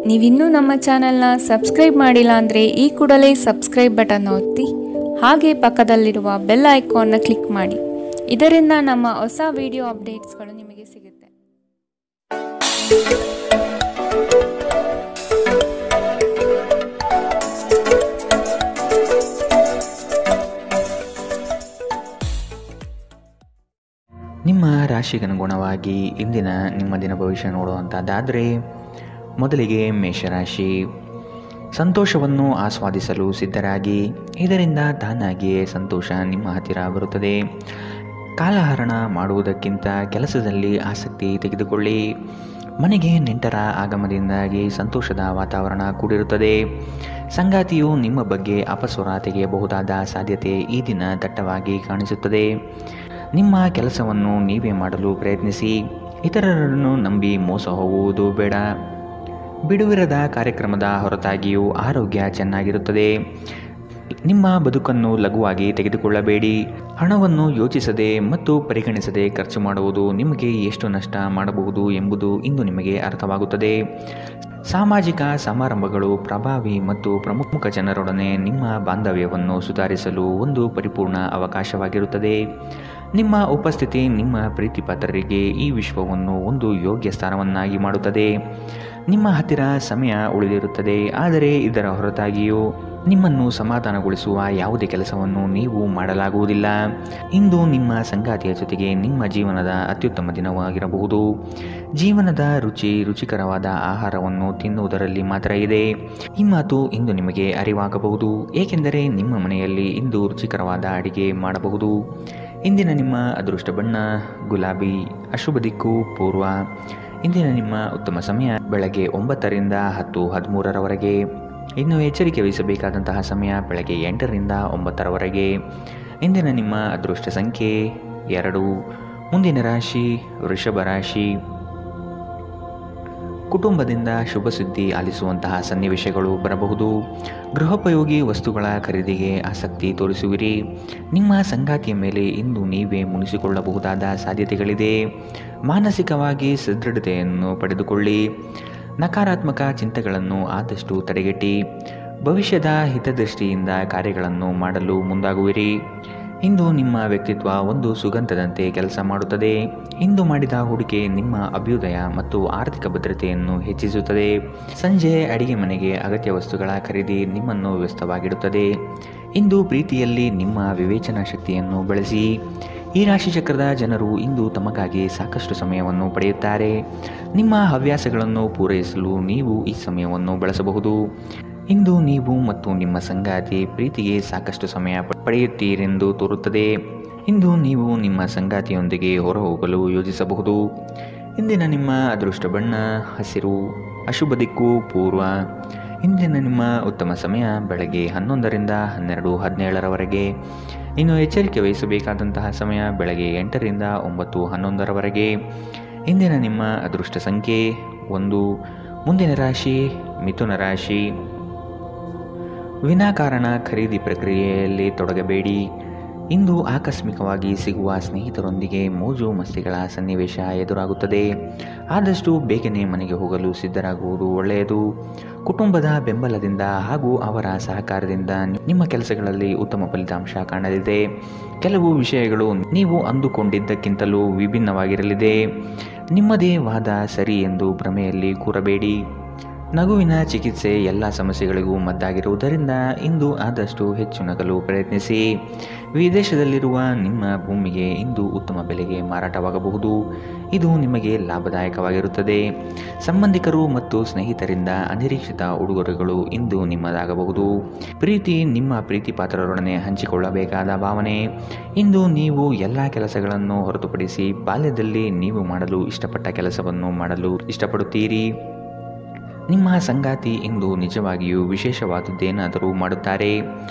ನೀವಿನ್ನೂ ನಮ್ಮ ಚಾನೆಲ್ನ ಸಬ್ಸ್ಕ್ರೈಬ್ ಮಾಡಿಲ್ಲ ಅಂದರೆ ಈ ಕೂಡಲೇ ಸಬ್ಸ್ಕ್ರೈಬ್ ಬಟನ್ ಒತ್ತಿ ಹಾಗೆ ಪಕ್ಕದಲ್ಲಿರುವ ಬೆಲ್ ಐಕಾನ್ನ ಕ್ಲಿಕ್ ಮಾಡಿ. ಇದರಿಂದ ನಮ್ಮ ಹೊಸ ವಿಡಿಯೋ ಅಪ್ಡೇಟ್ಸ್ಗಳು ನಿಮಗೆ ಸಿಗುತ್ತೆ. ನಿಮ್ಮ ರಾಶಿಗನುಗುಣವಾಗಿ ಇಂದಿನ ನಿಮ್ಮ ದಿನ ಭವಿಷ್ಯ ನೋಡುವಂಥದ್ದಾದರೆ, ಮೊದಲಿಗೆ ಮೇಷರಾಶಿ. ಸಂತೋಷವನ್ನು ಆಸ್ವಾದಿಸಲು ಸಿದ್ಧರಾಗಿ, ಇದರಿಂದ ತಾನಾಗಿಯೇ ಸಂತೋಷ ನಿಮ್ಮ ಹತ್ತಿರ ಬರುತ್ತದೆ. ಕಾಲಹರಣ ಮಾಡುವುದಕ್ಕಿಂತ ಕೆಲಸದಲ್ಲಿ ಆಸಕ್ತಿ ತೆಗೆದುಕೊಳ್ಳಿ. ಮನೆಗೆ ನೆಂಟರ ಆಗಮನದಿಂದಾಗಿ ಸಂತೋಷದ ವಾತಾವರಣ ಕೂಡಿರುತ್ತದೆ. ಸಂಗಾತಿಯು ನಿಮ್ಮ ಬಗ್ಗೆ ಅಪಸ್ವರ ತೆಗೆಯಬಹುದಾದ ಸಾಧ್ಯತೆ ಈ ದಿನ ದಟ್ಟವಾಗಿ ಕಾಣಿಸುತ್ತದೆ. ನಿಮ್ಮ ಕೆಲಸವನ್ನು ನೀವೇ ಮಾಡಲು ಪ್ರಯತ್ನಿಸಿ. ಇತರರನ್ನು ನಂಬಿ ಮೋಸ ಹೋಗುವುದು ಬೇಡ. ಬಿಡುವಿರದ ಕಾರ್ಯಕ್ರಮದ ಹೊರತಾಗಿಯೂ ಆರೋಗ್ಯ ಚೆನ್ನಾಗಿರುತ್ತದೆ. ನಿಮ್ಮ ಬದುಕನ್ನು ಲಘುವಾಗಿ ತೆಗೆದುಕೊಳ್ಳಬೇಡಿ. ಹಣವನ್ನು ಯೋಚಿಸದೆ ಮತ್ತು ಪರಿಗಣಿಸದೆ ಖರ್ಚು ಮಾಡುವುದು ನಿಮಗೆ ಎಷ್ಟು ನಷ್ಟ ಮಾಡಬಹುದು ಎಂಬುದು ಇಂದು ನಿಮಗೆ ಅರ್ಥವಾಗುತ್ತದೆ. ಸಾಮಾಜಿಕ ಸಮಾರಂಭಗಳು ಪ್ರಭಾವಿ ಮತ್ತು ಪ್ರಮುಖ ಜನರೊಡನೆ ನಿಮ್ಮ ಬಾಂಧವ್ಯವನ್ನು ಸುಧಾರಿಸಲು ಒಂದು ಪರಿಪೂರ್ಣ ಅವಕಾಶವಾಗಿರುತ್ತದೆ. ನಿಮ್ಮ ಉಪಸ್ಥಿತಿ ನಿಮ್ಮ ಪ್ರೀತಿಪಾತ್ರರಿಗೆ ಈ ವಿಶ್ವವನ್ನು ಒಂದು ಯೋಗ್ಯ ಸ್ಥಾನವನ್ನಾಗಿ ಮಾಡುತ್ತದೆ. ನಿಮ್ಮ ಹತ್ತಿರ ಸಮಯ ಉಳಿದಿರುತ್ತದೆ, ಆದರೆ ಇದರ ಹೊರತಾಗಿಯೂ ನಿಮ್ಮನ್ನು ಸಮಾಧಾನಗೊಳಿಸುವ ಯಾವುದೇ ಕೆಲಸವನ್ನು ನೀವು ಮಾಡಲಾಗುವುದಿಲ್ಲ. ಇಂದು ನಿಮ್ಮ ಸಂಗಾತಿಯ ಜೊತೆಗೆ ನಿಮ್ಮ ಜೀವನದ ಅತ್ಯುತ್ತಮ ದಿನವಾಗಿರಬಹುದು. ಜೀವನದ ರುಚಿಕರವಾದ ಆಹಾರವನ್ನು ತಿನ್ನುವುದರಲ್ಲಿ ಮಾತ್ರ ಇದೆ. ಈ ಮಾತು ಇಂದು ನಿಮಗೆ ಅರಿವಾಗಬಹುದು, ಏಕೆಂದರೆ ನಿಮ್ಮ ಮನೆಯಲ್ಲಿ ಇಂದು ರುಚಿಕರವಾದ ಅಡಿಗೆ ಮಾಡಬಹುದು. ಇಂದಿನ ನಿಮ್ಮ ಅದೃಷ್ಟ ಬಣ್ಣ ಗುಲಾಬಿ. ಅಶುಭ ದಿಕ್ಕು ಪೂರ್ವ. ಇಂದಿನ ನಿಮ್ಮ ಉತ್ತಮ ಸಮಯ ಬೆಳಗ್ಗೆ 9ರಿಂದ 10:13ರವರೆಗೆ. ಇನ್ನು ಎಚ್ಚರಿಕೆ ವಹಿಸಬೇಕಾದಂತಹ ಸಮಯ ಬೆಳಗ್ಗೆ 8ರಿಂದ 9ರವರೆಗೆ. ಇಂದಿನ ನಿಮ್ಮ ಅದೃಷ್ಟ ಸಂಖ್ಯೆ 2. ಮುಂದಿನ ರಾಶಿ ವೃಷಭ ರಾಶಿ. ಕುಟುಂಬದಿಂದ ಶುಭ ಸುದ್ದಿ ಆಲಿಸುವಂತಹ ಸನ್ನಿವೇಶಗಳು ಬರಬಹುದು. ಗೃಹೋಪಯೋಗಿ ವಸ್ತುಗಳ ಖರೀದಿಗೆ ಆಸಕ್ತಿ ತೋರಿಸುವಿರಿ. ನಿಮ್ಮ ಸಂಗಾತಿಯ ಮೇಲೆ ಇಂದು ನೀವೇ ಮುನಿಸಿಕೊಳ್ಳಬಹುದಾದ ಸಾಧ್ಯತೆಗಳಿದೆ. ಮಾನಸಿಕವಾಗಿ ಸದೃಢತೆಯನ್ನು ಪಡೆದುಕೊಳ್ಳಿ. ನಕಾರಾತ್ಮಕ ಚಿಂತೆಗಳನ್ನು ಆದಷ್ಟು ತಡೆಗಟ್ಟಿ ಭವಿಷ್ಯದ ಹಿತದೃಷ್ಟಿಯಿಂದ ಕಾರ್ಯಗಳನ್ನು ಮಾಡಲು ಮುಂದಾಗುವಿರಿ. ಇಂದು ನಿಮ್ಮ ವ್ಯಕ್ತಿತ್ವ ಒಂದು ಸುಗಂಧದಂತೆ ಕೆಲಸ ಮಾಡುತ್ತದೆ. ಇಂದು ಮಾಡಿದ ಹೂಡಿಕೆ ನಿಮ್ಮ ಅಭ್ಯುದಯ ಮತ್ತು ಆರ್ಥಿಕ ಭದ್ರತೆಯನ್ನು ಹೆಚ್ಚಿಸುತ್ತದೆ. ಸಂಜೆ ಅಡಿಗೆ ಮನೆಗೆ ಅಗತ್ಯ ವಸ್ತುಗಳ ಖರೀದಿ ನಿಮ್ಮನ್ನು ವ್ಯಸ್ತವಾಗಿಡುತ್ತದೆ. ಇಂದು ಪ್ರೀತಿಯಲ್ಲಿ ನಿಮ್ಮ ವಿವೇಚನಾ ಶಕ್ತಿಯನ್ನು ಬಳಸಿ. ಈ ರಾಶಿಚಕ್ರದ ಜನರು ಇಂದು ತಮಗಾಗಿ ಸಾಕಷ್ಟು ಸಮಯವನ್ನು ಪಡೆಯುತ್ತಾರೆ. ನಿಮ್ಮ ಹವ್ಯಾಸಗಳನ್ನು ಪೂರೈಸಲು ನೀವು ಈ ಸಮಯವನ್ನು ಬಳಸಬಹುದು. ಇಂದು ನೀವು ಮತ್ತು ನಿಮ್ಮ ಸಂಗಾತಿ ಪ್ರೀತಿಗೆ ಸಾಕಷ್ಟು ಸಮಯ ಪಡೆಯುತ್ತೀರೆಂದು ತೋರುತ್ತದೆ. ಇಂದು ನೀವು ನಿಮ್ಮ ಸಂಗಾತಿಯೊಂದಿಗೆ ಹೊರಹೋಗಲು ಯೋಜಿಸಬಹುದು. ಇಂದಿನ ನಿಮ್ಮ ಅದೃಷ್ಟ ಬಣ್ಣ ಹಸಿರು. ಅಶುಭ ದಿಕ್ಕು ಪೂರ್ವ. ಇಂದಿನ ನಿಮ್ಮ ಉತ್ತಮ ಸಮಯ ಬೆಳಗ್ಗೆ 11ರಿಂದ 12:17ರವರೆಗೆ. ಇನ್ನು ಎಚ್ಚರಿಕೆ ವಹಿಸಬೇಕಾದಂತಹ ಸಮಯ ಬೆಳಗ್ಗೆ 8ರಿಂದ 9:11ರವರೆಗೆ. ಇಂದಿನ ನಿಮ್ಮ ಅದೃಷ್ಟ ಸಂಖ್ಯೆ 1. ಮುಂದಿನ ರಾಶಿ ಮಿಥುನ ರಾಶಿ. ವಿನಾಕಾರಣ ಖರೀದಿ ಪ್ರಕ್ರಿಯೆಯಲ್ಲಿ ತೊಡಗಬೇಡಿ. ಇಂದು ಆಕಸ್ಮಿಕವಾಗಿ ಸಿಗುವ ಸ್ನೇಹಿತರೊಂದಿಗೆ ಮೋಜು ಮಸ್ತಿಗಳ ಸನ್ನಿವೇಶ ಎದುರಾಗುತ್ತದೆ. ಆದಷ್ಟು ಬೇಗನೆ ಮನೆಗೆ ಹೋಗಲು ಸಿದ್ಧರಾಗುವುದು ಒಳ್ಳೆಯದು. ಕುಟುಂಬದ ಬೆಂಬಲದಿಂದ ಹಾಗೂ ಅವರ ಸಹಕಾರದಿಂದ ನಿಮ್ಮ ಕೆಲಸಗಳಲ್ಲಿ ಉತ್ತಮ ಫಲಿತಾಂಶ ಕಾಣಲಿದೆ. ಕೆಲವು ವಿಷಯಗಳು ನೀವು ಅಂದುಕೊಂಡಿದ್ದಕ್ಕಿಂತಲೂ ವಿಭಿನ್ನವಾಗಿರಲಿದೆ. ನಿಮ್ಮದೇ ವಾದ ಸರಿ ಎಂದು ಭ್ರಮೆಯಲ್ಲಿ ಕೂರಬೇಡಿ. ನಗುವಿನ ಚಿಕಿತ್ಸೆ ಎಲ್ಲ ಸಮಸ್ಯೆಗಳಿಗೂ ಮದ್ದಾಗಿರುವುದರಿಂದ ಇಂದು ಆದಷ್ಟು ಹೆಚ್ಚು ನಗಲು ಪ್ರಯತ್ನಿಸಿ. ವಿದೇಶದಲ್ಲಿರುವ ನಿಮ್ಮ ಭೂಮಿಗೆ ಇಂದು ಉತ್ತಮ ಬೆಲೆಗೆ ಮಾರಾಟವಾಗಬಹುದು. ಇದು ನಿಮಗೆ ಲಾಭದಾಯಕವಾಗಿರುತ್ತದೆ. ಸಂಬಂಧಿಕರು ಮತ್ತು ಸ್ನೇಹಿತರಿಂದ ಅನಿರೀಕ್ಷಿತ ಉಡುಗೊರೆಗಳು ಇಂದು ನಿಮ್ಮದಾಗಬಹುದು. ಪ್ರೀತಿ ನಿಮ್ಮ ಪ್ರೀತಿ ಪಾತ್ರರೊಡನೆ ಹಂಚಿಕೊಳ್ಳಬೇಕಾದ ಭಾವನೆ. ಇಂದು ನೀವು ಎಲ್ಲ ಕೆಲಸಗಳನ್ನು ಹೊರತುಪಡಿಸಿ ಬಾಲ್ಯದಲ್ಲಿ ನೀವು ಮಾಡಲು ಇಷ್ಟಪಟ್ಟ ಕೆಲಸವನ್ನು ಮಾಡಲು ಇಷ್ಟಪಡುತ್ತೀರಿ. ನಿಮ್ಮ ಸಂಗಾತಿ ಇಂದು ನಿಜವಾಗಿಯೂ ವಿಶೇಷವಾದದ್ದೇನಾದರೂ ಮಾಡುತ್ತಾರೆ.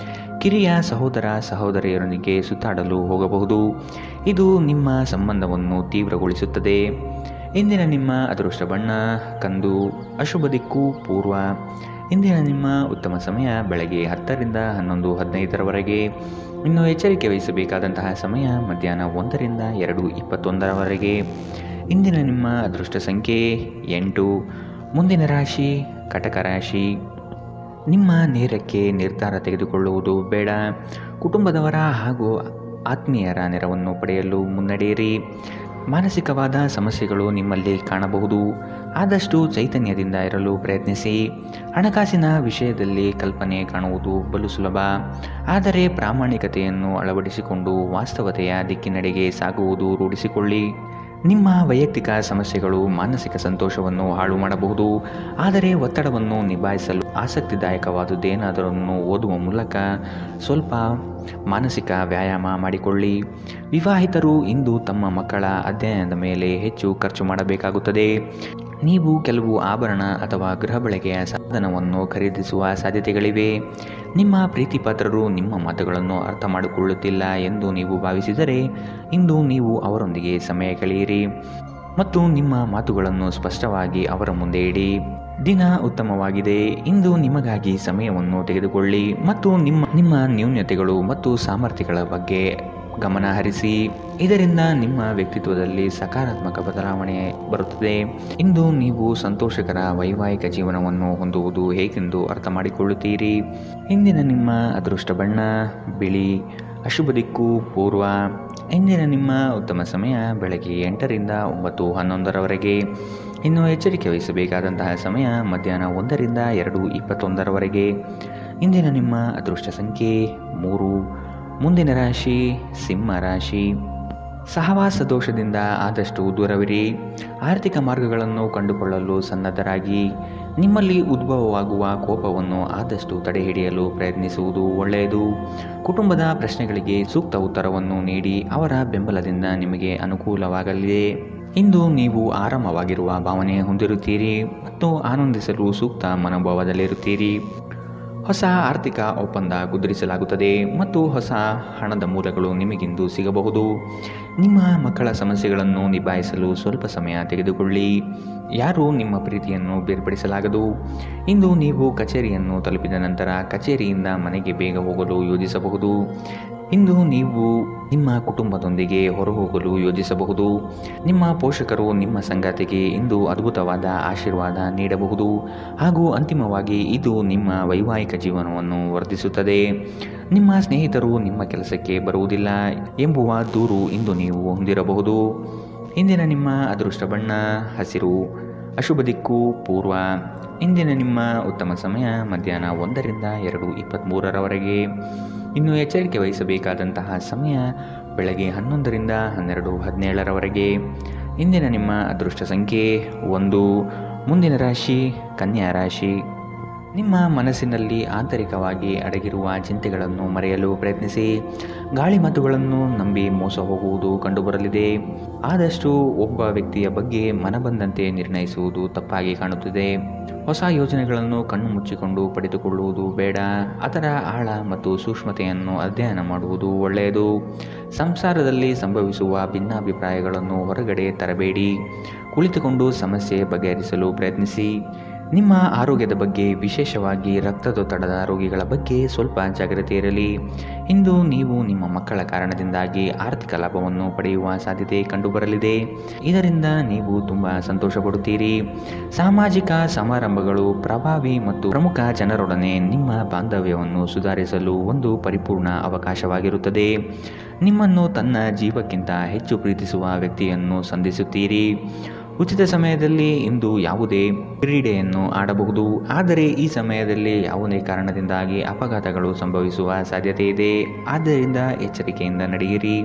ಕಿರಿಯ ಸಹೋದರ ಸಹೋದರಿಯರೊಂದಿಗೆ ಸುತ್ತಾಡಲು ಹೋಗಬಹುದು. ಇದು ನಿಮ್ಮ ಸಂಬಂಧವನ್ನು ತೀವ್ರಗೊಳಿಸುತ್ತದೆ. ಇಂದಿನ ನಿಮ್ಮ ಅದೃಷ್ಟ ಬಣ್ಣ ಕಂದು. ಅಶುಭ ದಿಕ್ಕು ಪೂರ್ವ. ಇಂದಿನ ನಿಮ್ಮ ಉತ್ತಮ ಸಮಯ ಬೆಳಗ್ಗೆ 10ರಿಂದ 11:15ರವರೆಗೆ. ಇನ್ನು ಎಚ್ಚರಿಕೆ ವಹಿಸಬೇಕಾದಂತಹ ಸಮಯ ಮಧ್ಯಾಹ್ನ 1ರಿಂದ 2:21ರವರೆಗೆ. ಇಂದಿನ ನಿಮ್ಮ ಅದೃಷ್ಟ ಸಂಖ್ಯೆ 8. ಮುಂದಿನ ರಾಶಿ ಕಟಕ ರಾಶಿ. ನಿಮ್ಮ ನೇರಕ್ಕೆ ನಿರ್ಧಾರ ತೆಗೆದುಕೊಳ್ಳುವುದು ಬೇಡ. ಕುಟುಂಬದವರ ಹಾಗೂ ಆತ್ಮೀಯರ ನೆರವನ್ನು ಪಡೆಯಲು ಮುನ್ನಡೆಯಿರಿ. ಮಾನಸಿಕವಾದ ಸಮಸ್ಯೆಗಳು ನಿಮ್ಮಲ್ಲಿ ಕಾಣಬಹುದು. ಆದಷ್ಟು ಚೈತನ್ಯದಿಂದ ಇರಲು ಪ್ರಯತ್ನಿಸಿ. ಹಣಕಾಸಿನ ವಿಷಯದಲ್ಲಿ ಕಲ್ಪನೆ ಕಾಣುವುದು ಬಲು ಸುಲಭ. ಆದರೆ ಪ್ರಾಮಾಣಿಕತೆಯನ್ನು ಅಳವಡಿಸಿಕೊಂಡು ವಾಸ್ತವತೆಯ ದಿಕ್ಕಿನೆಡೆಗೆ ಸಾಗುವುದು ರೂಢಿಸಿಕೊಳ್ಳಿ. ನಿಮ್ಮ ವೈಯಕ್ತಿಕ ಸಮಸ್ಯೆಗಳು ಮಾನಸಿಕ ಸಂತೋಷವನ್ನು ಹಾಳು ಮಾಡಬಹುದು. ಆದರೆ ಒತ್ತಡವನ್ನು ನಿಭಾಯಿಸಲು ಆಸಕ್ತಿದಾಯಕವಾದುದೇನಾದರನ್ನು ಓದುವ ಮೂಲಕ ಸ್ವಲ್ಪ ಮಾನಸಿಕ ವ್ಯಾಯಾಮ ಮಾಡಿಕೊಳ್ಳಿ. ವಿವಾಹಿತರು ಇಂದು ತಮ್ಮ ಮಕ್ಕಳ ಅಧ್ಯಯನದ ಮೇಲೆ ಹೆಚ್ಚು ಖರ್ಚು ಮಾಡಬೇಕಾಗುತ್ತದೆ. ನೀವು ಕೆಲವು ಆಭರಣ ಅಥವಾ ಗೃಹ ಬಳಕೆಯ ಸಾಧನವನ್ನು ಖರೀದಿಸುವ ಸಾಧ್ಯತೆಗಳಿವೆ. ನಿಮ್ಮ ಪ್ರೀತಿಪಾತ್ರರು ನಿಮ್ಮ ಮಾತುಗಳನ್ನು ಅರ್ಥ ಮಾಡಿಕೊಳ್ಳುತ್ತಿಲ್ಲ ಎಂದು ನೀವು ಭಾವಿಸಿದರೆ ಇಂದು ನೀವು ಅವರೊಂದಿಗೆ ಸಮಯ ಕಳೆಯಿರಿ ಮತ್ತು ನಿಮ್ಮ ಮಾತುಗಳನ್ನು ಸ್ಪಷ್ಟವಾಗಿ ಅವರ ಮುಂದೆ ಇಡಿ. ದಿನ ಉತ್ತಮವಾಗಿದೆ. ಇಂದು ನಿಮಗಾಗಿ ಸಮಯವನ್ನು ತೆಗೆದುಕೊಳ್ಳಿ ಮತ್ತು ನಿಮ್ಮ ನ್ಯೂನತೆಗಳು ಮತ್ತು ಸಾಮರ್ಥ್ಯಗಳ ಬಗ್ಗೆ ಗಮನ ಹರಿಸಿ. ಇದರಿಂದ ನಿಮ್ಮ ವ್ಯಕ್ತಿತ್ವದಲ್ಲಿ ಸಕಾರಾತ್ಮಕ ಬದಲಾವಣೆ ಬರುತ್ತದೆ. ಇಂದು ನೀವು ಸಂತೋಷಕರ ವೈವಾಹಿಕ ಜೀವನವನ್ನು ಹೊಂದುವುದು ಹೇಗೆಂದು ಅರ್ಥ ಮಾಡಿಕೊಳ್ಳುತ್ತೀರಿ. ಇಂದಿನ ನಿಮ್ಮ ಅದೃಷ್ಟ ಬಣ್ಣ ಬಿಳಿ. ಅಶುಭ ದಿಕ್ಕು ಪೂರ್ವ. ಇಂದಿನ ನಿಮ್ಮ ಉತ್ತಮ ಸಮಯ ಬೆಳಗ್ಗೆ 8ರಿಂದ 9:11ರವರೆಗೆ. ಇನ್ನು ಎಚ್ಚರಿಕೆ ವಹಿಸಬೇಕಾದಂತಹ ಸಮಯ ಮಧ್ಯಾಹ್ನ 1ರಿಂದ 2:21ರವರೆಗೆ. ಇಂದಿನ ನಿಮ್ಮ ಅದೃಷ್ಟ ಸಂಖ್ಯೆ 3. ಮುಂದಿನ ರಾಶಿ ಸಿಂಹ ರಾಶಿ. ಸಹವಾಸ ದೋಷದಿಂದ ಆದಷ್ಟು ದೂರವಿರಿ. ಆರ್ಥಿಕ ಮಾರ್ಗಗಳನ್ನು ಕಂಡುಕೊಳ್ಳಲು ಸನ್ನದ್ಧರಾಗಿ. ನಿಮ್ಮಲ್ಲಿ ಉದ್ಭವವಾಗುವ ಕೋಪವನ್ನು ಆದಷ್ಟು ತಡೆಹಿಡಿಯಲು ಪ್ರಯತ್ನಿಸುವುದು ಒಳ್ಳೆಯದು. ಕುಟುಂಬದ ಪ್ರಶ್ನೆಗಳಿಗೆ ಸೂಕ್ತ ಉತ್ತರವನ್ನು ನೀಡಿ ಅವರ ಬೆಂಬಲದಿಂದ ನಿಮಗೆ ಅನುಕೂಲವಾಗಲಿದೆ. ಇಂದು ನೀವು ಆರಾಮವಾಗಿರುವ ಭಾವನೆ ಹೊಂದಿರುತ್ತೀರಿ ಮತ್ತು ಆನಂದಿಸಲು ಸೂಕ್ತ ಮನೋಭಾವದಲ್ಲಿರುತ್ತೀರಿ. ಹೊಸ ಆರ್ಥಿಕ ಒಪ್ಪಂದ ಕುದುರಿಸಲಾಗುತ್ತದೆ ಮತ್ತು ಹೊಸ ಹಣದ ಮೂಲಗಳು ನಿಮಗಿಂದು ಸಿಗಬಹುದು. ನಿಮ್ಮ ಮಕ್ಕಳ ಸಮಸ್ಯೆಗಳನ್ನು ನಿಭಾಯಿಸಲು ಸ್ವಲ್ಪ ಸಮಯ ತೆಗೆದುಕೊಳ್ಳಿ. ಯಾರೂ ನಿಮ್ಮ ಪ್ರೀತಿಯನ್ನು ಬೇರ್ಪಡಿಸಲಾಗದು. ಇಂದು ನೀವು ಕಚೇರಿಯನ್ನು ತಲುಪಿದ ನಂತರ ಕಚೇರಿಯಿಂದ ಮನೆಗೆ ಬೇಗ ಹೋಗಲು ಯೋಜಿಸಬಹುದು. ಇಂದು ನೀವು ನಿಮ್ಮ ಕುಟುಂಬದೊಂದಿಗೆ ಹೊರಹೋಗಲು ಯೋಜಿಸಬಹುದು. ನಿಮ್ಮ ಪೋಷಕರು ನಿಮ್ಮ ಸಂಗಾತಿಗೆ ಇಂದು ಅದ್ಭುತವಾದ ಆಶೀರ್ವಾದ ನೀಡಬಹುದು ಹಾಗೂ ಅಂತಿಮವಾಗಿ ಇದು ನಿಮ್ಮ ವೈವಾಹಿಕ ಜೀವನವನ್ನು ವರ್ಧಿಸುತ್ತದೆ. ನಿಮ್ಮ ಸ್ನೇಹಿತರು ನಿಮ್ಮ ಕೆಲಸಕ್ಕೆ ಬರುವುದಿಲ್ಲ ಎಂಬುವ ದೂರು ಇಂದು ನೀವು ಹೊಂದಿರಬಹುದು. ಇಂದಿನ ನಿಮ್ಮ ಅದೃಷ್ಟ ಬಣ್ಣ ಹಸಿರು. ಅಶುಭ ದಿಕ್ಕು ಪೂರ್ವ. ಇಂದಿನ ನಿಮ್ಮ ಉತ್ತಮ ಸಮಯ ಮಧ್ಯಾಹ್ನ 1ರಿಂದ 2:23ರವರೆಗೆ. ಇನ್ನು ಎಚ್ಚರಿಕೆ ವಹಿಸಬೇಕಾದಂತಹ ಸಮಯ ಬೆಳಗ್ಗೆ 11ರಿಂದ 12:17ರವರೆಗೆ. ಇಂದಿನ ನಿಮ್ಮ ಅದೃಷ್ಟ ಸಂಖ್ಯೆ 1. ಮುಂದಿನ ರಾಶಿ ಕನ್ಯಾ ರಾಶಿ. ನಿಮ್ಮ ಮನಸ್ಸಿನಲ್ಲಿ ಆಂತರಿಕವಾಗಿ ಅಡಗಿರುವ ಚಿಂತೆಗಳನ್ನು ಮರೆಯಲು ಪ್ರಯತ್ನಿಸಿ. ಗಾಳಿ ಮಾತುಗಳನ್ನು ನಂಬಿ ಮೋಸ ಹೋಗುವುದು ಕಂಡುಬರಲಿದೆ. ಆದಷ್ಟು ಒಬ್ಬ ವ್ಯಕ್ತಿಯ ಬಗ್ಗೆ ಮನಬಂದಂತೆ ನಿರ್ಣಯಿಸುವುದು ತಪ್ಪಾಗಿ ಕಾಣುತ್ತದೆ. ಹೊಸ ಯೋಜನೆಗಳನ್ನು ಕಣ್ಣು ಮುಚ್ಚಿಕೊಂಡು ಪಡೆದುಕೊಳ್ಳುವುದು ಬೇಡ. ಅದರ ಆಳ ಮತ್ತು ಸೂಕ್ಷ್ಮತೆಯನ್ನು ಅಧ್ಯಯನ ಮಾಡುವುದು ಒಳ್ಳೆಯದು. ಸಂಸಾರದಲ್ಲಿ ಸಂಭವಿಸುವ ಭಿನ್ನಾಭಿಪ್ರಾಯಗಳನ್ನು ಹೊರಗಡೆ ತರಬೇಡಿ. ಕುಳಿತುಕೊಂಡು ಸಮಸ್ಯೆ ಬಗೆಹರಿಸಲು ಪ್ರಯತ್ನಿಸಿ. ನಿಮ್ಮ ಆರೋಗ್ಯದ ಬಗ್ಗೆ, ವಿಶೇಷವಾಗಿ ರಕ್ತದೊತ್ತಡದ ರೋಗಿಗಳ ಬಗ್ಗೆ ಸ್ವಲ್ಪ ಜಾಗ್ರತೆ ಇರಲಿ. ಇಂದು ನೀವು ನಿಮ್ಮ ಮಕ್ಕಳ ಕಾರಣದಿಂದಾಗಿ ಆರ್ಥಿಕ ಲಾಭವನ್ನು ಪಡೆಯುವ ಸಾಧ್ಯತೆ ಕಂಡುಬರಲಿದೆ. ಇದರಿಂದ ನೀವು ತುಂಬ ಸಂತೋಷ ಪಡುತ್ತೀರಿ. ಸಾಮಾಜಿಕ ಸಮಾರಂಭಗಳು ಪ್ರಭಾವಿ ಮತ್ತು ಪ್ರಮುಖ ಜನರೊಡನೆ ನಿಮ್ಮ ಬಾಂಧವ್ಯವನ್ನು ಸುಧಾರಿಸಲು ಒಂದು ಪರಿಪೂರ್ಣ ಅವಕಾಶವಾಗಿರುತ್ತದೆ. ನಿಮ್ಮನ್ನು ತನ್ನ ಜೀವಕ್ಕಿಂತ ಹೆಚ್ಚು ಪ್ರೀತಿಸುವ ವ್ಯಕ್ತಿಯನ್ನು ಸಂಧಿಸುತ್ತೀರಿ. ಉಚಿತ ಸಮಯದಲ್ಲಿ ಇಂದು ಯಾವುದೇ ಕ್ರೀಡೆಯನ್ನು ಆಡಬಹುದು. ಆದರೆ ಈ ಸಮಯದಲ್ಲಿ ಯಾವುದೇ ಕಾರಣದಿಂದಾಗಿ ಅಪಘಾತಗಳು ಸಂಭವಿಸುವ ಸಾಧ್ಯತೆ ಇದೆ. ಆದ್ದರಿಂದ ಎಚ್ಚರಿಕೆಯಿಂದ ನಡೆಯಿರಿ.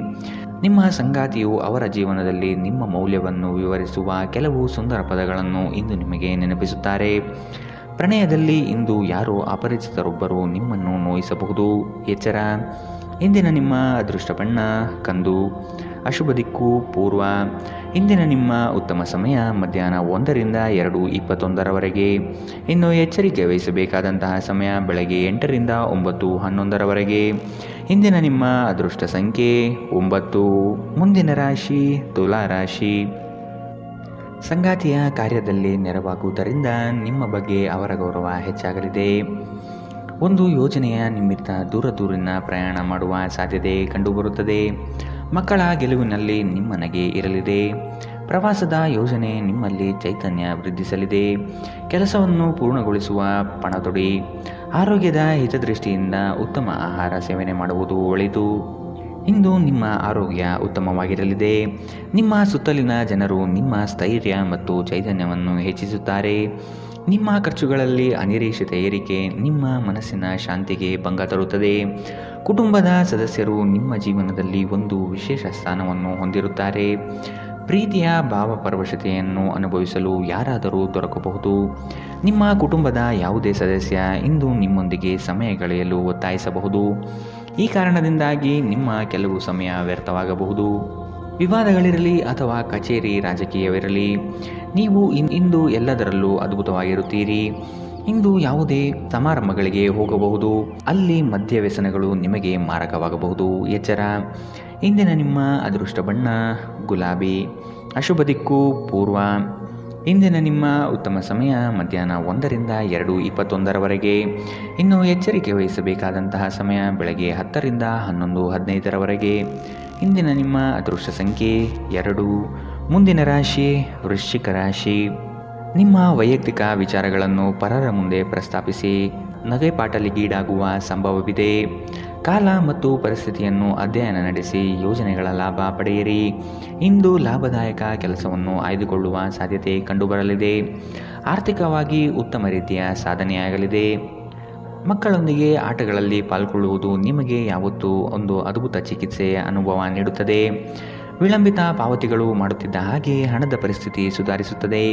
ನಿಮ್ಮ ಸಂಗಾತಿಯು ಅವರ ಜೀವನದಲ್ಲಿ ನಿಮ್ಮ ಮೌಲ್ಯವನ್ನು ವಿವರಿಸುವ ಕೆಲವು ಸುಂದರ ಪದಗಳನ್ನು ಇಂದು ನಿಮಗೆ ನೆನಪಿಸುತ್ತಾರೆ. ಪ್ರಣಯದಲ್ಲಿ ಇಂದು ಯಾರೋ ಅಪರಿಚಿತರೊಬ್ಬರು ನಿಮ್ಮನ್ನು ನೋಯಿಸಬಹುದು. ಎಚ್ಚರ. ಇಂದಿನ ನಿಮ್ಮ ಅದೃಷ್ಟ ಬಣ್ಣ ಕಂದು. ಅಶುಭ ದಿಕ್ಕು ಪೂರ್ವ. ಇಂದಿನ ನಿಮ್ಮ ಉತ್ತಮ ಸಮಯ ಮಧ್ಯಾಹ್ನ 1ರಿಂದ 2:21ರವರೆಗೆ. ಇನ್ನು ಎಚ್ಚರಿಕೆ ವಹಿಸಬೇಕಾದಂತಹ ಸಮಯ ಬೆಳಗ್ಗೆ 8ರಿಂದ 9:11ರವರೆಗೆ. ಇಂದಿನ ನಿಮ್ಮ ಅದೃಷ್ಟ ಸಂಖ್ಯೆ 9. ಮುಂದಿನ ರಾಶಿ ತುಲಾ ರಾಶಿ. ಸಂಗಾತಿಯ ಕಾರ್ಯದಲ್ಲಿ ನೆರವಾಗುವುದರಿಂದ ನಿಮ್ಮ ಬಗ್ಗೆ ಅವರ ಗೌರವ ಹೆಚ್ಚಾಗಲಿದೆ. ಒಂದು ಯೋಜನೆಯ ನಿಮಿತ್ತ ದೂರಿನ ಪ್ರಯಾಣ ಮಾಡುವ ಸಾಧ್ಯತೆ ಕಂಡುಬರುತ್ತದೆ. ಮಕ್ಕಳ ಗೆಲುವಿನಲ್ಲಿ ನಿಮ್ಮ ನಗೆ ಇರಲಿದೆ. ಪ್ರವಾಸದ ಯೋಜನೆ ನಿಮ್ಮಲ್ಲಿ ಚೈತನ್ಯ ವೃದ್ಧಿಸಲಿದೆ. ಕೆಲಸವನ್ನು ಪೂರ್ಣಗೊಳಿಸುವ ಪಣತೊಡಿ. ಆರೋಗ್ಯದ ಹಿತದೃಷ್ಟಿಯಿಂದ ಉತ್ತಮ ಆಹಾರ ಸೇವನೆ ಮಾಡುವುದು ಒಳಿತು. ಇಂದು ನಿಮ್ಮ ಆರೋಗ್ಯ ಉತ್ತಮವಾಗಿರಲಿದೆ. ನಿಮ್ಮ ಸುತ್ತಲಿನ ಜನರು ನಿಮ್ಮ ಸ್ಥೈರ್ಯ ಮತ್ತು ಚೈತನ್ಯವನ್ನು ಹೆಚ್ಚಿಸುತ್ತಾರೆ. ನಿಮ್ಮ ಖರ್ಚುಗಳಲ್ಲಿ ಅನಿರೀಕ್ಷಿತ ಏರಿಕೆ ನಿಮ್ಮ ಮನಸ್ಸಿನ ಶಾಂತಿಗೆ ಭಂಗ ತರುತ್ತದೆ. ಕುಟುಂಬದ ಸದಸ್ಯರು ನಿಮ್ಮ ಜೀವನದಲ್ಲಿ ಒಂದು ವಿಶೇಷ ಸ್ಥಾನವನ್ನು ಹೊಂದಿರುತ್ತಾರೆ. ಪ್ರೀತಿಯ ಭಾವಪರವಶತೆಯನ್ನು ಅನುಭವಿಸಲು ಯಾರಾದರೂ ದೊರಕಬಹುದು. ನಿಮ್ಮ ಕುಟುಂಬದ ಯಾವುದೇ ಸದಸ್ಯ ಇಂದು ನಿಮ್ಮೊಂದಿಗೆ ಸಮಯ ಕಳೆಯಲು ಒತ್ತಾಯಿಸಬಹುದು. ಈ ಕಾರಣದಿಂದಾಗಿ ನಿಮ್ಮ ಕೆಲವು ಸಮಯ ವ್ಯರ್ಥವಾಗಬಹುದು. ವಿವಾದಗಳಿರಲಿ ಅಥವಾ ಕಚೇರಿ ರಾಜಕೀಯವಿರಲಿ, ನೀವು ಇಂದು ಎಲ್ಲದರಲ್ಲೂ ಅದ್ಭುತವಾಗಿರುತ್ತೀರಿ. ಇಂದು ಯಾವುದೇ ಸಮಾರಂಭಗಳಿಗೆ ಹೋಗಬಹುದು, ಅಲ್ಲಿ ಮದ್ಯ ವ್ಯಸನಗಳು ನಿಮಗೆ ಮಾರಕವಾಗಬಹುದು. ಎಚ್ಚರ. ಇಂದಿನ ನಿಮ್ಮ ಅದೃಷ್ಟ ಬಣ್ಣ ಗುಲಾಬಿ. ಅಶುಭ ದಿಕ್ಕು ಪೂರ್ವ. ಇಂದಿನ ನಿಮ್ಮ ಉತ್ತಮ ಸಮಯ ಮಧ್ಯಾಹ್ನ 1ರಿಂದ 2:21 ಇನ್ನು ಎಚ್ಚರಿಕೆ ವಹಿಸಬೇಕಾದಂತಹ ಸಮಯ ಬೆಳಗ್ಗೆ 10ರಿಂದ 11:15 ಇಂದಿನ ನಿಮ್ಮ ಅದೃಷ್ಟ ಸಂಖ್ಯೆ 2. ಮುಂದಿನ ರಾಶಿ ವೃಶ್ಚಿಕ ರಾಶಿ. ನಿಮ್ಮ ವೈಯಕ್ತಿಕ ವಿಚಾರಗಳನ್ನು ಪರರ ಮುಂದೆ ಪ್ರಸ್ತಾಪಿಸಿ ನಗೆಪಾಟಲಿಗೀಡಾಗುವ ಸಂಭವವಿದೆ. ಕಾಲ ಮತ್ತು ಪರಿಸ್ಥಿತಿಯನ್ನು ಅಧ್ಯಯನ ನಡೆಸಿ ಯೋಜನೆಗಳ ಲಾಭ ಪಡೆಯಿರಿ. ಇಂದು ಲಾಭದಾಯಕ ಕೆಲಸವನ್ನು ಆಯ್ದುಕೊಳ್ಳುವ ಸಾಧ್ಯತೆ ಕಂಡುಬರಲಿದೆ. ಆರ್ಥಿಕವಾಗಿ ಉತ್ತಮ ರೀತಿಯ ಸಾಧನೆಯಾಗಲಿದೆ. ಮಕ್ಕಳೊಂದಿಗೆ ಆಟಗಳಲ್ಲಿ ಪಾಲ್ಗೊಳ್ಳುವುದು ನಿಮಗೆ ಯಾವತ್ತೂ ಒಂದು ಅದ್ಭುತ ಚಿಕಿತ್ಸೆಯ ಅನುಭವ ನೀಡುತ್ತದೆ. ವಿಳಂಬಿತ ಪಾವತಿಗಳು ಮಾಡುತ್ತಿದ್ದ ಹಾಗೆ ಹಣದ ಪರಿಸ್ಥಿತಿ ಸುಧಾರಿಸುತ್ತದೆ.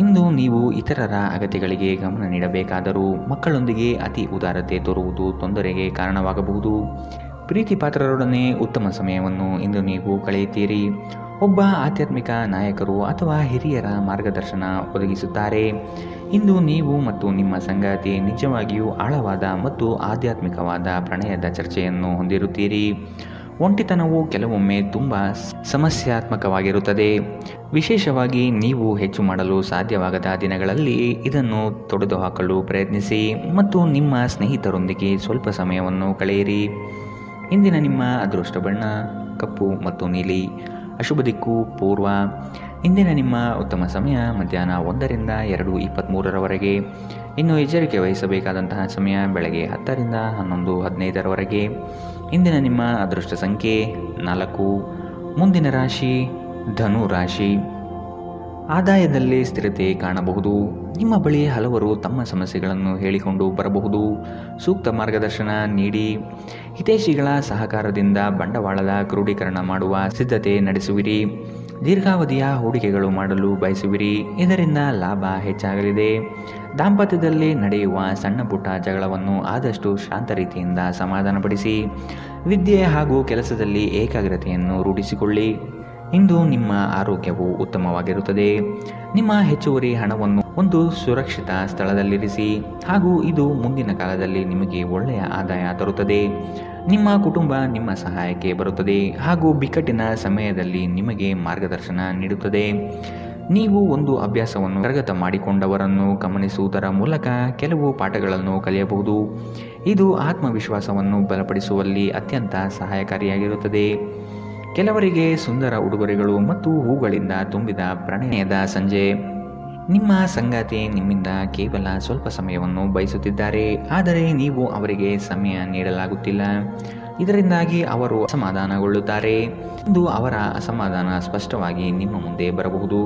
ಇಂದು ನೀವು ಇತರರ ಅಗತ್ಯಗಳಿಗೆ ಗಮನ ನೀಡಬೇಕಾದರೂ ಮಕ್ಕಳೊಂದಿಗೆ ಅತಿ ಉದಾರತೆ ತೋರುವುದು ತೊಂದರೆಗೆ ಕಾರಣವಾಗಬಹುದು. ಪ್ರೀತಿ ಪಾತ್ರರೊಡನೆ ಉತ್ತಮ ಸಮಯವನ್ನು ಇಂದು ನೀವು ಕಳೆಯುತ್ತೀರಿ. ಒಬ್ಬ ಆಧ್ಯಾತ್ಮಿಕ ನಾಯಕರು ಅಥವಾ ಹಿರಿಯರ ಮಾರ್ಗದರ್ಶನ ಒದಗಿಸುತ್ತಾರೆ. ಇಂದು ನೀವು ಮತ್ತು ನಿಮ್ಮ ಸಂಗಾತಿ ನಿಜವಾಗಿಯೂ ಆಳವಾದ ಮತ್ತು ಆಧ್ಯಾತ್ಮಿಕವಾದ ಪ್ರಣಯದ ಚರ್ಚೆಯನ್ನು ಹೊಂದಿರುತ್ತೀರಿ. ಒಂಟಿತನವು ಕೆಲವೊಮ್ಮೆ ತುಂಬ ಸಮಸ್ಯಾತ್ಮಕವಾಗಿರುತ್ತದೆ. ವಿಶೇಷವಾಗಿ ನೀವು ಹೆಚ್ಚು ಮಾಡಲು ಸಾಧ್ಯವಾಗದ ದಿನಗಳಲ್ಲಿ ಇದನ್ನು ತೊಡೆದುಹಾಕಲು ಪ್ರಯತ್ನಿಸಿ ಮತ್ತು ನಿಮ್ಮ ಸ್ನೇಹಿತರೊಂದಿಗೆ ಸ್ವಲ್ಪ ಸಮಯವನ್ನು ಕಳೆಯಿರಿ. ಇಂದಿನ ನಿಮ್ಮ ಅದೃಷ್ಟ ಬಣ್ಣ ಕಪ್ಪು ಮತ್ತು ನೀಲಿ. ಅಶುಭ ದಿಕ್ಕು ಪೂರ್ವ. ಇಂದಿನ ನಿಮ್ಮ ಉತ್ತಮ ಸಮಯ ಮಧ್ಯಾಹ್ನ 1ರಿಂದ 2:23 ಇನ್ನು ಎಚ್ಚರಿಕೆ ವಹಿಸಬೇಕಾದಂತಹ ಸಮಯ ಬೆಳಗ್ಗೆ 10ರಿಂದ 11:15 ಇಂದಿನ ನಿಮ್ಮ ಅದೃಷ್ಟ ಸಂಖ್ಯೆ 4. ಮುಂದಿನ ರಾಶಿ ಧನು ರಾಶಿ. ಆದಾಯದಲ್ಲಿ ಸ್ಥಿರತೆ ಕಾಣಬಹುದು. ನಿಮ್ಮ ಬಳಿ ಹಲವರು ತಮ್ಮ ಸಮಸ್ಯೆಗಳನ್ನು ಹೇಳಿಕೊಂಡು ಬರಬಹುದು. ಸೂಕ್ತ ಮಾರ್ಗದರ್ಶನ ನೀಡಿ. ಹಿತೈಷಿಗಳ ಸಹಕಾರದಿಂದ ಬಂಡವಾಳದ ಕ್ರೋಢೀಕರಣ ಮಾಡುವ ಸಿದ್ಧತೆ ನಡೆಸುವಿರಿ. ದೀರ್ಘಾವಧಿಯ ಹೂಡಿಕೆಗಳು ಮಾಡಲು ಬಯಸುವಿರಿ. ಇದರಿಂದ ಲಾಭ ಹೆಚ್ಚಾಗಲಿದೆ. ದಾಂಪತ್ಯದಲ್ಲಿ ನಡೆಯುವ ಸಣ್ಣ ಪುಟ್ಟ ಜಗಳವನ್ನು ಆದಷ್ಟು ಶಾಂತ ರೀತಿಯಿಂದ ಸಮಾಧಾನಪಡಿಸಿ. ವಿದ್ಯೆ ಹಾಗೂ ಕೆಲಸದಲ್ಲಿ ಏಕಾಗ್ರತೆಯನ್ನು ರೂಢಿಸಿಕೊಳ್ಳಿ. ಇಂದು ನಿಮ್ಮ ಆರೋಗ್ಯವು ಉತ್ತಮವಾಗಿರುತ್ತದೆ. ನಿಮ್ಮ ಹೆಚ್ಚುವರಿ ಹಣವನ್ನು ಒಂದು ಸುರಕ್ಷಿತ ಸ್ಥಳದಲ್ಲಿರಿಸಿ ಹಾಗೂ ಇದು ಮುಂದಿನ ಕಾಲದಲ್ಲಿ ನಿಮಗೆ ಒಳ್ಳೆಯ ಆದಾಯ ತರುತ್ತದೆ. ನಿಮ್ಮ ಕುಟುಂಬ ನಿಮ್ಮ ಸಹಾಯಕ್ಕೆ ಬರುತ್ತದೆ ಹಾಗೂ ಬಿಕ್ಕಟ್ಟಿನ ಸಮಯದಲ್ಲಿ ನಿಮಗೆ ಮಾರ್ಗದರ್ಶನ ನೀಡುತ್ತದೆ. ನೀವು ಒಂದು ಅಭ್ಯಾಸವನ್ನು ಕರಗತ ಮಾಡಿಕೊಂಡವರನ್ನು ಗಮನಿಸುವುದರ ಮೂಲಕ ಕೆಲವು ಪಾಠಗಳನ್ನು ಕಲಿಯಬಹುದು. ಇದು ಆತ್ಮವಿಶ್ವಾಸವನ್ನು ಬಲಪಡಿಸುವಲ್ಲಿ ಅತ್ಯಂತ ಸಹಾಯಕಾರಿಯಾಗಿರುತ್ತದೆ. ಕೆಲವರಿಗೆ ಸುಂದರ ಉಡುಗೊರೆಗಳು ಮತ್ತು ಹೂಗಳಿಂದ ತುಂಬಿದ ಪ್ರಣಯದ ಸಂಜೆ. ನಿಮ್ಮ ಸಂಗಾತಿ ನಿಮ್ಮಿಂದ ಕೇವಲ ಸ್ವಲ್ಪ ಸಮಯವನ್ನು ಬಯಸುತ್ತಿದ್ದಾರೆ, ಆದರೆ ನೀವು ಅವರಿಗೆ ಸಮಯ ನೀಡಲಾಗುತ್ತಿಲ್ಲ. ಇದರಿಂದಾಗಿ ಅವರು ಅಸಮಾಧಾನಗೊಳ್ಳುತ್ತಾರೆ. ಇಂದು ಅವರ ಅಸಮಾಧಾನ ಸ್ಪಷ್ಟವಾಗಿ ನಿಮ್ಮ ಮುಂದೆ ಬರಬಹುದು.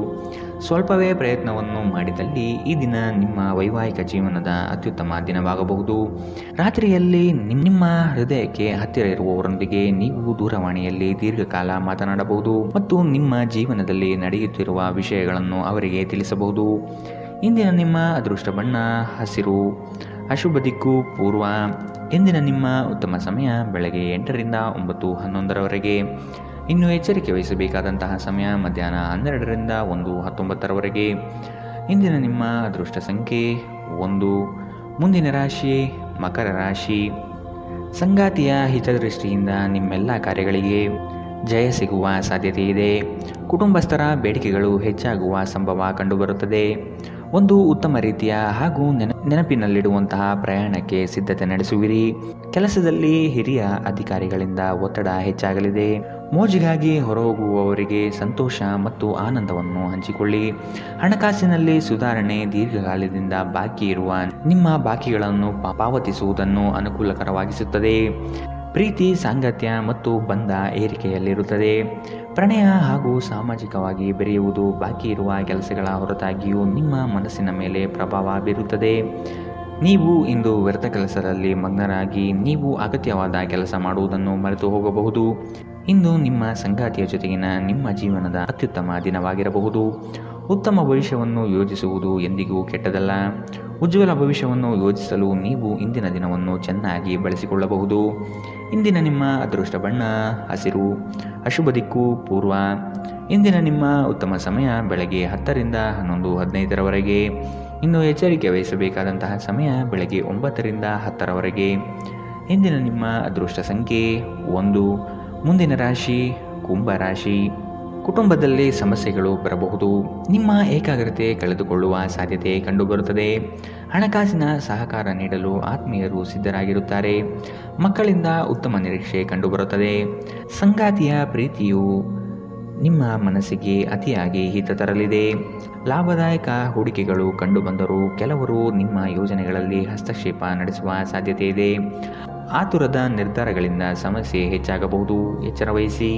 ಸ್ವಲ್ಪವೇ ಪ್ರಯತ್ನವನ್ನು ಮಾಡಿದಲ್ಲಿ ಈ ದಿನ ನಿಮ್ಮ ವೈವಾಹಿಕ ಜೀವನದ ಅತ್ಯುತ್ತಮ ದಿನವಾಗಬಹುದು. ರಾತ್ರಿಯಲ್ಲಿ ನಿಮ್ಮ ಹೃದಯಕ್ಕೆ ಹತ್ತಿರ ಇರುವವರೊಂದಿಗೆ ನೀವು ದೂರವಾಣಿಯಲ್ಲಿ ದೀರ್ಘಕಾಲ ಮಾತನಾಡಬಹುದು ಮತ್ತು ನಿಮ್ಮ ಜೀವನದಲ್ಲಿ ನಡೆಯುತ್ತಿರುವ ವಿಷಯಗಳನ್ನು ಅವರಿಗೆ ತಿಳಿಸಬಹುದು. ಇಂದಿನ ನಿಮ್ಮ ಅದೃಷ್ಟ ಬಣ್ಣ ಹಸಿರು. ಅಶುಭ ದಿಕ್ಕು ಪೂರ್ವ. ಇಂದಿನ ನಿಮ್ಮ ಉತ್ತಮ ಸಮಯ ಬೆಳಗ್ಗೆ 8ರಿಂದ 9:11 ಇನ್ನು ಎಚ್ಚರಿಕೆ ವಹಿಸಬೇಕಾದಂತಹ ಸಮಯ ಮಧ್ಯಾಹ್ನ 12ರಿಂದ 1:19 ಇಂದಿನ ನಿಮ್ಮ ಅದೃಷ್ಟ ಸಂಖ್ಯೆ 1. ಮುಂದಿನ ರಾಶಿ ಮಕರ ರಾಶಿ. ಸಂಗಾತಿಯ ಹಿತದೃಷ್ಟಿಯಿಂದ ನಿಮ್ಮೆಲ್ಲ ಕಾರ್ಯಗಳಿಗೆ ಜಯ ಸಿಗುವ ಸಾಧ್ಯತೆ ಇದೆ. ಕುಟುಂಬಸ್ಥರ ಬೇಡಿಕೆಗಳು ಹೆಚ್ಚಾಗುವ ಸಂಭವ ಕಂಡುಬರುತ್ತದೆ. ಒಂದು ಉತ್ತಮ ರೀತಿಯ ಹಾಗೂ ನೆನಪಿನಲ್ಲಿಡುವಂತಹ ಪ್ರಯಾಣಕ್ಕೆ ಸಿದ್ಧತೆ ನಡೆಸುವಿರಿ. ಕೆಲಸದಲ್ಲಿ ಹಿರಿಯ ಅಧಿಕಾರಿಗಳಿಂದ ಒತ್ತಡ ಹೆಚ್ಚಾಗಲಿದೆ. ಮೋಜಿಗಾಗಿ ಹೊರಹೋಗುವವರಿಗೆ ಸಂತೋಷ ಮತ್ತು ಆನಂದವನ್ನು ಹಂಚಿಕೊಳ್ಳಿ. ಹಣಕಾಸಿನಲ್ಲಿ ಸುಧಾರಣೆ, ದೀರ್ಘಕಾಲದಿಂದ ಬಾಕಿ ಇರುವ ನಿಮ್ಮ ಬಾಕಿಗಳನ್ನು ಪಾವತಿಸುವುದನ್ನು ಅನುಕೂಲಕರವಾಗಿಸುತ್ತದೆ. ಪ್ರೀತಿ, ಸಾಂಗತ್ಯ ಮತ್ತು ಬಂಧ ಏರಿಕೆಯಲ್ಲಿರುತ್ತದೆ. ಪ್ರಣಯ ಹಾಗೂ ಸಾಮಾಜಿಕವಾಗಿ ಬೆರೆಯುವುದು ಬಾಕಿ ಇರುವ ಕೆಲಸಗಳ ಹೊರತಾಗಿಯೂ ನಿಮ್ಮ ಮನಸ್ಸಿನ ಮೇಲೆ ಪ್ರಭಾವ ಬೀರುತ್ತದೆ. ನೀವು ಇಂದು ವ್ಯರ್ಥ ಕೆಲಸದಲ್ಲಿ ಮಗ್ನರಾಗಿ ನೀವು ಅಗತ್ಯವಾದ ಕೆಲಸ ಮಾಡುವುದನ್ನು ಮರೆತು ಹೋಗಬಹುದು. ಇಂದು ನಿಮ್ಮ ಸಂಗಾತಿಯ ಜೊತೆಗಿನ ನಿಮ್ಮ ಜೀವನದ ಅತ್ಯುತ್ತಮ ದಿನವಾಗಿರಬಹುದು. ಉತ್ತಮ ಭವಿಷ್ಯವನ್ನು ಯೋಜಿಸುವುದು ಎಂದಿಗೂ ಕೆಟ್ಟದಲ್ಲ. ಉಜ್ವಲ ಭವಿಷ್ಯವನ್ನು ಯೋಜಿಸಲು ನೀವು ಇಂದಿನ ದಿನವನ್ನು ಚೆನ್ನಾಗಿ ಬಳಸಿಕೊಳ್ಳಬಹುದು. ಇಂದಿನ ನಿಮ್ಮ ಅದೃಷ್ಟ ಬಣ್ಣ ಹಸಿರು, ಅಶುಭ ದಿಕ್ಕು ಪೂರ್ವ. ಇಂದಿನ ನಿಮ್ಮ ಉತ್ತಮ ಸಮಯ ಬೆಳಗ್ಗೆ 10 ರಿಂದ 11:15 ಇನ್ನು ಎಚ್ಚರಿಕೆ ವಹಿಸಬೇಕಾದಂತಹ ಸಮಯ ಬೆಳಗ್ಗೆ 9 ರಿಂದ 10 ಇಂದಿನ ನಿಮ್ಮ ಅದೃಷ್ಟ ಸಂಖ್ಯೆ 1. ಮುಂದಿನ ರಾಶಿ ಕುಂಭ ರಾಶಿ. ಕುಟುಂಬದಲ್ಲಿ ಸಮಸ್ಯೆಗಳು ಬರಬಹುದು. ನಿಮ್ಮ ಏಕಾಗ್ರತೆ ಕಳೆದುಕೊಳ್ಳುವ ಸಾಧ್ಯತೆ ಕಂಡುಬರುತ್ತದೆ. ಹಣಕಾಸಿನ ಸಹಕಾರ ನೀಡಲು ಆತ್ಮೀಯರು ಸಿದ್ಧರಾಗಿರುತ್ತಾರೆ. ಮಕ್ಕಳಿಂದ ಉತ್ತಮ ನಿರೀಕ್ಷೆ ಕಂಡುಬರುತ್ತದೆ. ಸಂಗಾತಿಯ ಪ್ರೀತಿಯು ನಿಮ್ಮ ಮನಸ್ಸಿಗೆ ಅತಿಯಾಗಿ ಹಿತ ತರಲಿದೆ. ಲಾಭದಾಯಕ ಹೂಡಿಕೆಗಳು ಕಂಡುಬಂದರೂ ಕೆಲವರು ನಿಮ್ಮ ಯೋಜನೆಗಳಲ್ಲಿ ಹಸ್ತಕ್ಷೇಪ ನಡೆಸುವ ಸಾಧ್ಯತೆ ಇದೆ. ಆತುರದ ನಿರ್ಧಾರಗಳಿಂದ ಸಮಸ್ಯೆ ಹೆಚ್ಚಾಗಬಹುದು. ಎಚ್ಚರ ವಹಿಸಿ.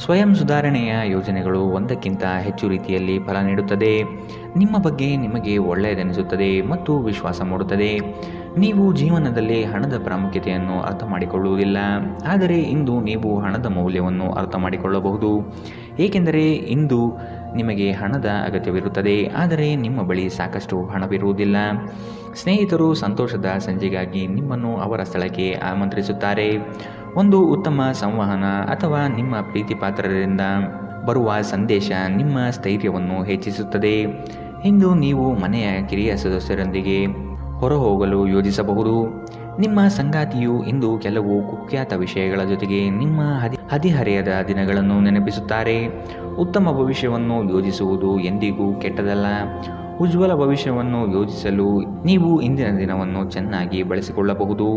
ಸ್ವಯಂ ಸುಧಾರಣೆಯ ಯೋಜನೆಗಳು ಒಂದಕ್ಕಿಂತ ಹೆಚ್ಚು ರೀತಿಯಲ್ಲಿ ಫಲ ನೀಡುತ್ತದೆ. ನಿಮ್ಮ ಬಗ್ಗೆ ನಿಮಗೆ ಒಳ್ಳೆಯದೆನಿಸುತ್ತದೆ ಮತ್ತು ವಿಶ್ವಾಸ ಮೂಡುತ್ತದೆ. ನೀವು ಜೀವನದಲ್ಲಿ ಹಣದ ಪ್ರಾಮುಖ್ಯತೆಯನ್ನು ಅರ್ಥ ಮಾಡಿಕೊಳ್ಳುವುದಿಲ್ಲ, ಆದರೆ ಇಂದು ನೀವು ಹಣದ ಮೌಲ್ಯವನ್ನು ಅರ್ಥ ಮಾಡಿಕೊಳ್ಳಬಹುದು. ಏಕೆಂದರೆ ಇಂದು ನಿಮಗೆ ಹಣದ ಅಗತ್ಯವಿರುತ್ತದೆ, ಆದರೆ ನಿಮ್ಮ ಬಳಿ ಸಾಕಷ್ಟು ಹಣವಿರುವುದಿಲ್ಲ. ಸ್ನೇಹಿತರು ಸಂತೋಷದ ಸಂಜೆಗಾಗಿ ನಿಮ್ಮನ್ನು ಅವರ ಸ್ಥಳಕ್ಕೆ ಆಮಂತ್ರಿಸುತ್ತಾರೆ. ಒಂದು ಉತ್ತಮ ಸಂವಹನ ಅಥವಾ ನಿಮ್ಮ ಪ್ರೀತಿಪಾತ್ರರಿಂದ ಬರುವ ಸಂದೇಶ ನಿಮ್ಮ ಸ್ಥೈರ್ಯವನ್ನು ಹೆಚ್ಚಿಸುತ್ತದೆ. ಇಂದು ನೀವು ಮನೆಯ ಕಿರಿಯ ಸದಸ್ಯರೊಂದಿಗೆ ಹೊರಹೋಗಲು ಯೋಜಿಸಬಹುದು. ನಿಮ್ಮ ಸಂಗಾತಿಯು ಇಂದು ಕೆಲವು ಕುಖ್ಯಾತ ವಿಷಯಗಳ ಜೊತೆಗೆ ನಿಮ್ಮ ಹದಿಹರೆಯದ ದಿನಗಳನ್ನು ನೆನಪಿಸುತ್ತಾರೆ. ಉತ್ತಮ ಭವಿಷ್ಯವನ್ನು ಯೋಜಿಸುವುದು ಎಂದಿಗೂ ಕೆಟ್ಟದಲ್ಲ. ಉಜ್ವಲ ಭವಿಷ್ಯವನ್ನು ಯೋಜಿಸಲು ನೀವು ಇಂದಿನ ದಿನವನ್ನು ಚೆನ್ನಾಗಿ ಬಳಸಿಕೊಳ್ಳಬಹುದು.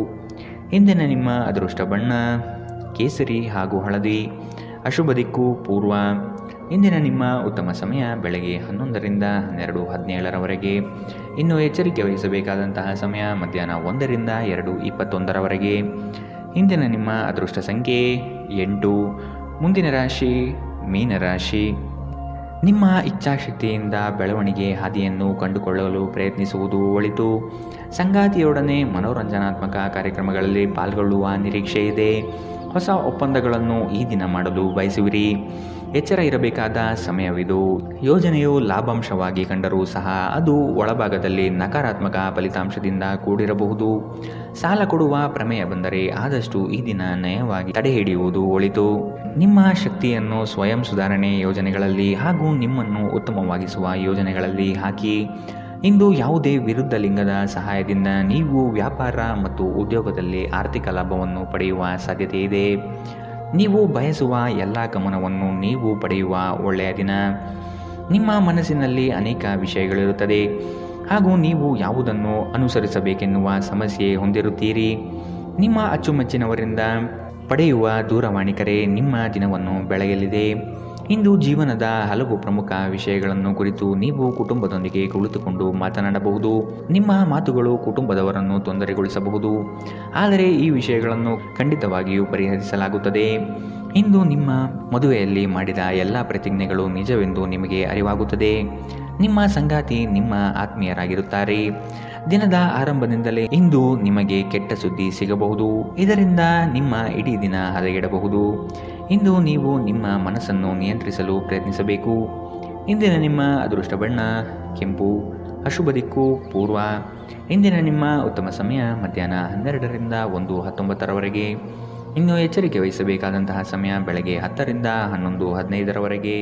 ಇಂದಿನ ನಿಮ್ಮ ಅದೃಷ್ಟ ಬಣ್ಣ ಕೇಸರಿ ಹಾಗೂ ಹಳದಿ, ಅಶುಭ ದಿಕ್ಕು ಪೂರ್ವ. ಇಂದಿನ ನಿಮ್ಮ ಉತ್ತಮ ಸಮಯ ಬೆಳಗ್ಗೆ 11 ರಿಂದ 12:17 ಇನ್ನು ಎಚ್ಚರಿಕೆ ವಹಿಸಬೇಕಾದಂತಹ ಸಮಯ ಮಧ್ಯಾಹ್ನ 1 ರಿಂದ 2:21 ಇಂದಿನ ನಿಮ್ಮ ಅದೃಷ್ಟ ಸಂಖ್ಯೆ 8. ಮುಂದಿನ ರಾಶಿ ಮೀನರಾಶಿ. ನಿಮ್ಮ ಇಚ್ಛಾಶಕ್ತಿಯಿಂದ ಬೆಳವಣಿಗೆ ಹಾದಿಯನ್ನು ಕಂಡುಕೊಳ್ಳಲು ಪ್ರಯತ್ನಿಸುವುದು ಒಳಿತು. ಸಂಗಾತಿಯೊಡನೆ ಮನೋರಂಜನಾತ್ಮಕ ಕಾರ್ಯಕ್ರಮಗಳಲ್ಲಿ ಪಾಲ್ಗೊಳ್ಳುವ ನಿರೀಕ್ಷೆ ಇದೆ. ಹೊಸ ಒಪ್ಪಂದಗಳನ್ನು ಈ ದಿನ ಮಾಡಲು ಬಯಸುವಿರಿ. ಎಚ್ಚರ ಇರಬೇಕಾದ ಸಮಯವಿದು. ಯೋಜನೆಯು ಲಾಭಾಂಶವಾಗಿ ಕಂಡರೂ ಸಹ ಅದು ಒಳಭಾಗದಲ್ಲಿ ನಕಾರಾತ್ಮಕ ಫಲಿತಾಂಶದಿಂದ ಕೂಡಿರಬಹುದು. ಸಾಲ ಕೊಡುವ ಪ್ರಮೇಯ ಬಂದರೆ ಆದಷ್ಟು ಈ ದಿನ ನಯವಾಗಿ ತಡೆಹಿಡಿಯುವುದು ಒಳಿತು. ನಿಮ್ಮ ಶಕ್ತಿಯನ್ನು ಸ್ವಯಂ ಸುಧಾರಣೆ ಯೋಜನೆಗಳಲ್ಲಿ ಹಾಗೂ ನಿಮ್ಮನ್ನು ಉತ್ತಮವಾಗಿಸುವ ಯೋಜನೆಗಳಲ್ಲಿ ಹಾಕಿ. ಇಂದು ಯಾವುದೇ ವಿರುದ್ಧ ಲಿಂಗದ ಸಹಾಯದಿಂದ ನೀವು ವ್ಯಾಪಾರ ಮತ್ತು ಉದ್ಯೋಗದಲ್ಲಿ ಆರ್ಥಿಕ ಲಾಭವನ್ನು ಪಡೆಯುವ ಸಾಧ್ಯತೆ ಇದೆ. ನೀವು ಬಯಸುವ ಎಲ್ಲ ಗಮನವನ್ನು ನೀವು ಪಡೆಯುವ ಒಳ್ಳೆಯ ದಿನ. ನಿಮ್ಮ ಮನಸ್ಸಿನಲ್ಲಿ ಅನೇಕ ವಿಷಯಗಳಿರುತ್ತದೆ ಹಾಗೂ ನೀವು ಯಾವುದನ್ನು ಅನುಸರಿಸಬೇಕೆನ್ನುವ ಸಮಸ್ಯೆ ಹೊಂದಿರುತ್ತೀರಿ. ನಿಮ್ಮ ಅಚ್ಚುಮೆಚ್ಚಿನವರಿಂದ ಪಡೆಯುವ ದೂರವಾಣಿ ಕರೆ ನಿಮ್ಮ ದಿನವನ್ನು ಬೆಳಗಲಿದೆ. ಇಂದು ಜೀವನದ ಹಲವು ಪ್ರಮುಖ ವಿಷಯಗಳನ್ನು ಕುರಿತು ನೀವು ಕುಟುಂಬದೊಂದಿಗೆ ಕುಳಿತುಕೊಂಡು ಮಾತನಾಡಬಹುದು. ನಿಮ್ಮ ಮಾತುಗಳು ಕುಟುಂಬದವರನ್ನು ತೊಂದರೆಗೊಳಿಸಬಹುದು, ಆದರೆ ಈ ವಿಷಯಗಳನ್ನು ಖಂಡಿತವಾಗಿಯೂ ಪರಿಹರಿಸಲಾಗುತ್ತದೆ. ಇಂದು ನಿಮ್ಮ ಮದುವೆಯಲ್ಲಿ ಮಾಡಿದ ಎಲ್ಲ ಪ್ರತಿಜ್ಞೆಗಳು ನಿಜವೆಂದು ನಿಮಗೆ ಅರಿವಾಗುತ್ತದೆ. ನಿಮ್ಮ ಸಂಗಾತಿ ನಿಮ್ಮ ಆತ್ಮೀಯರಾಗಿರುತ್ತಾರೆ. ದಿನದ ಆರಂಭದಿಂದಲೇ ಇಂದು ನಿಮಗೆ ಕೆಟ್ಟ ಸುದ್ದಿ ಸಿಗಬಹುದು. ಇದರಿಂದ ನಿಮ್ಮ ಇಡೀ ದಿನ ಹದಗೆಡಬಹುದು. ಇಂದು ನೀವು ನಿಮ್ಮ ಮನಸ್ಸನ್ನು ನಿಯಂತ್ರಿಸಲು ಪ್ರಯತ್ನಿಸಬೇಕು. ಇಂದಿನ ನಿಮ್ಮ ಅದೃಷ್ಟ ಬಣ್ಣ ಕೆಂಪು, ಅಶುಭ ದಿಕ್ಕು ಪೂರ್ವ. ಇಂದಿನ ನಿಮ್ಮ ಉತ್ತಮ ಸಮಯ ಮಧ್ಯಾಹ್ನ 12 ರಿಂದ 1:19 ಇನ್ನು ಎಚ್ಚರಿಕೆ ವಹಿಸಬೇಕಾದಂತಹ ಸಮಯ ಬೆಳಗ್ಗೆ 10 ರಿಂದ 11:15